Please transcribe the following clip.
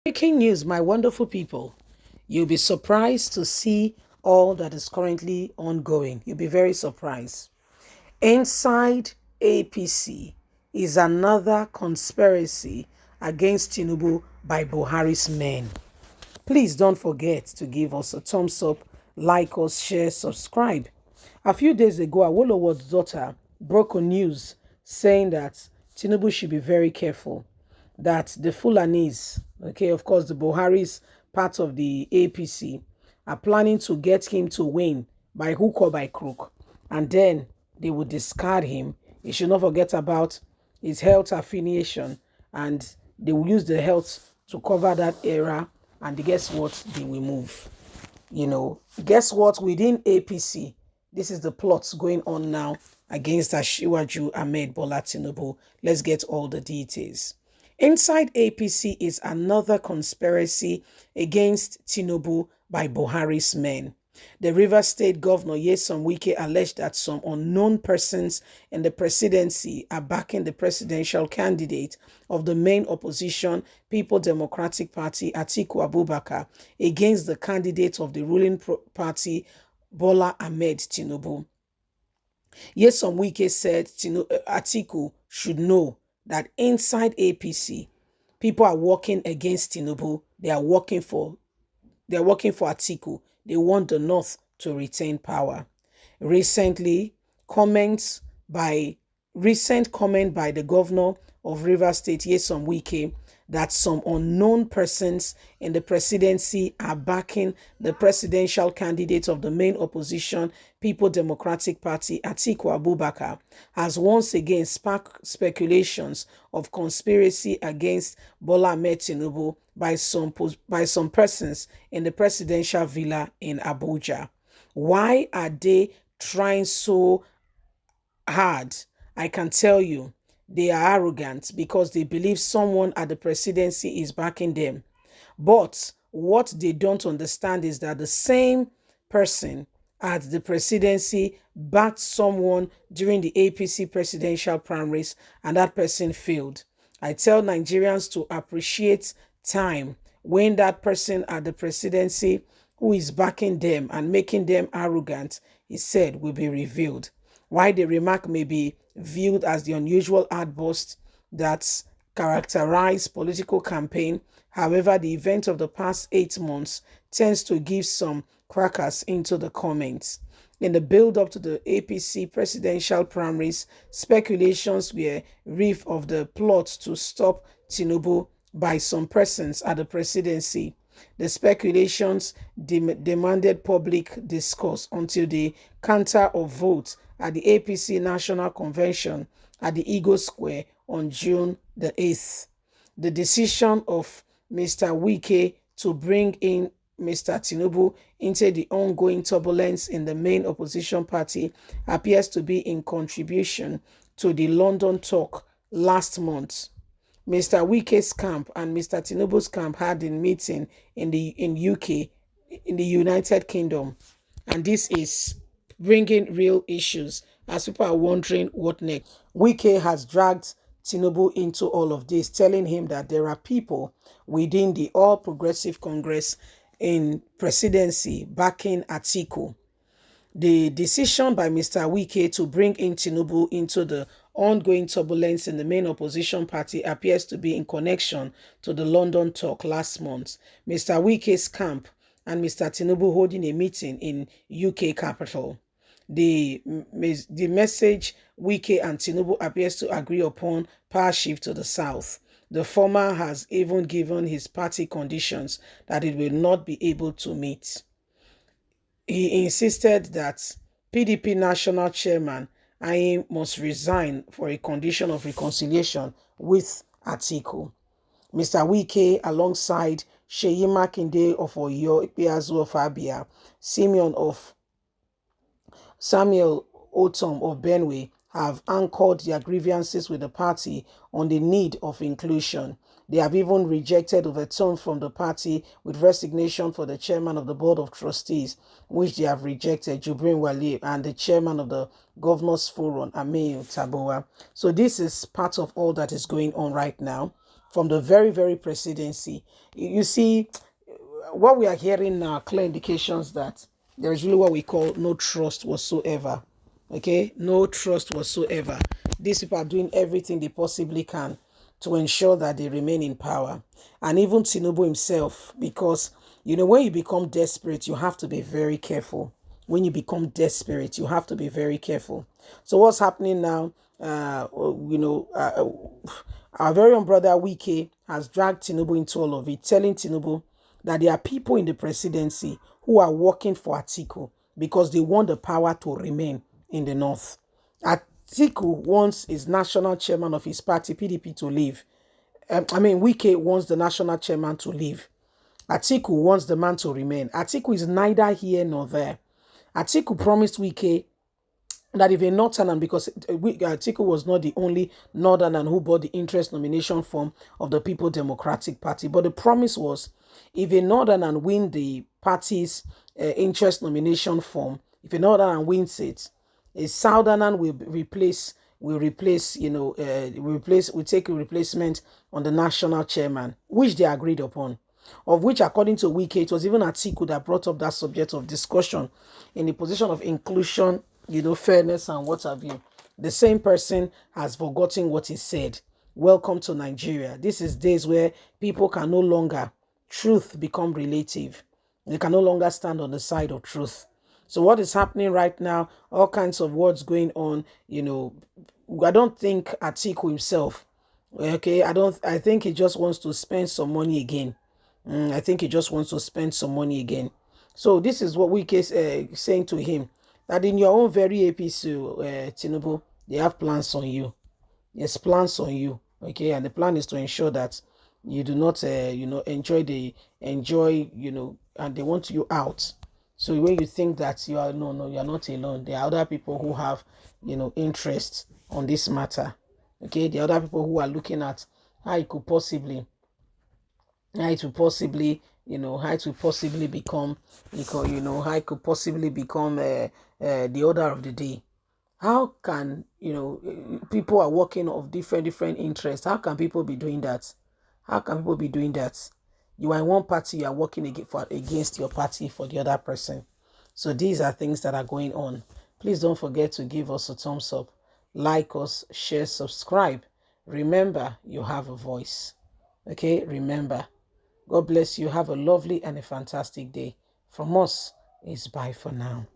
Breaking news, my wonderful people. You'll be surprised to see all that is currently ongoing. You'll be very surprised. Inside APC is another conspiracy against Tinubu by Buhari's men. Please don't forget to give us a thumbs up, like us, share, subscribe. A few days ago, Awolowo's daughter broke a news saying that Tinubu should be very careful, that the Fulanis, okay, of course, the Buhari's part of the APC, are planning to get him to win by hook or by crook, and then they will discard him. You should not forget about his health affiliation, and they will use the health to cover that era, and guess what? They will move. Guess what? Within APC, this is the plots going on now against Asiwaju Ahmed Bola Tinubu. Let's get all the details. Inside APC is another conspiracy against Tinubu by Buhari's men. The Rivers State Governor Nyesom Wike alleged that some unknown persons in the presidency are backing the presidential candidate of the main opposition People Democratic Party, Atiku Abubakar, against the candidate of the ruling party, Bola Ahmed Tinubu. Nyesom Wike said Atiku should know that inside APC, people are working against Tinubu. They are working for Atiku. They want the North to retain power. Recent comment by the governor of Rivers State, Nyesom Wike, that some unknown persons in the presidency are backing the presidential candidate of the main opposition, People Democratic Party, Atiku Abubakar, has once again sparked speculations of conspiracy against Bola Ahmed Tinubu by some persons in the presidential villa in Abuja. Why are they trying so hard? I can tell you, they are arrogant because they believe someone at the presidency is backing them. But what they don't understand is that the same person at the presidency backed someone during the APC presidential primaries, and that person failed. I tell Nigerians to appreciate time when that person at the presidency who is backing them and making them arrogant, he said, will be revealed. Why the remark may be viewed as the unusual outburst that characterize political campaign, however, the event of the past 8 months tends to give some crackers into the comments. In the build-up to the APC presidential primaries, speculations were rife of the plot to stop Tinubu by some persons at the presidency. The speculations demanded public discourse until the counter of votes at the APC National Convention at the Eagle Square on June the 8th. The decision of Mr. Wike to bring in Mr. Tinubu into the ongoing turbulence in the main opposition party appears to be in contribution to the London talk last month. Mr. Wike's camp and Mr. Tinubu's camp had a meeting in the United Kingdom, and this is bringing real issues as people are wondering what next. Wike has dragged Tinubu into all of this, telling him that there are people within the All Progressive Congress in presidency backing Atiku. The decision by Mr. Wike to bring in Tinubu into the ongoing turbulence in the main opposition party appears to be in connection to the London talk last month. Mr. Wike's camp and Mr. Tinubu holding a meeting in UK capital. The message Wike and Tinubu appears to agree upon power shift to the south. The former has even given his party conditions that it will not be able to meet. He insisted that PDP national chairman Ayin must resign for a condition of reconciliation with Atiku. Mr. Wike, alongside Seyi Makinde of Oyo, Ipiazu of Abia, Samuel Otom of Benue, have anchored their grievances with the party on the need of inclusion. They have even rejected overtone from the party with resignation for the chairman of the Board of Trustees, which they have rejected, Jubrin Wali, and the chairman of the Governors Forum, Amin Taboa. So this is part of all that is going on right now. from the very, very presidency. You see, what we are hearing now, clear indications that there is really what we call no trust whatsoever. Okay, no trust whatsoever. These people are doing everything they possibly can to ensure that they remain in power. And even Tinubu himself, because when you become desperate, you have to be very careful. When you become desperate, you have to be very careful. So what's happening now? Our very own brother Wike has dragged Tinubu into all of it, telling Tinubu that there are people in the presidency who are working for Atiku because they want the power to remain in the north. Atiku wants his national chairman of his party, PDP, to leave. Wike wants the national chairman to leave. Atiku wants the man to remain. Atiku is neither here nor there. Atiku promised Wike that if a northerner, because Atiku was not the only northerner who bought the interest nomination form of the People Democratic Party, but the promise was if a northerner win the party's interest nomination form, if a northerner wins it, a southerner will take a replacement on the national chairman, which they agreed upon. Of which, according to Wike, it was even Atiku that brought up that subject of discussion in the position of inclusion, fairness and what have you. The same person has forgotten what he said. Welcome to Nigeria. This is days where people can no longer, truth become relative. They can no longer stand on the side of truth. So what is happening right now, all kinds of words going on, I don't think Atiku himself, okay, I think he just wants to spend some money again. I think he just wants to spend some money again. So this is what Wike is saying to him, that in your own very APC, Tinubu, they have plans on you. Yes, plans on you. Okay, and the plan is to ensure that you do not, enjoy, and they want you out. So when you think that you are, no, you are not alone. There are other people who have, interest on this matter. Okay, there are other people who are looking at how it could possibly how it will possibly how it will possibly become how it could possibly become the order of the day. How can people are working of different interests? How can people be doing that? How can people be doing that? You are in one party, you are working against your party for the other person. So these are things that are going on. Please don't forget to give us a thumbs up, like us, share, subscribe. Remember, you have a voice. Okay, remember. God bless you. Have a lovely and a fantastic day. From us, it's bye for now.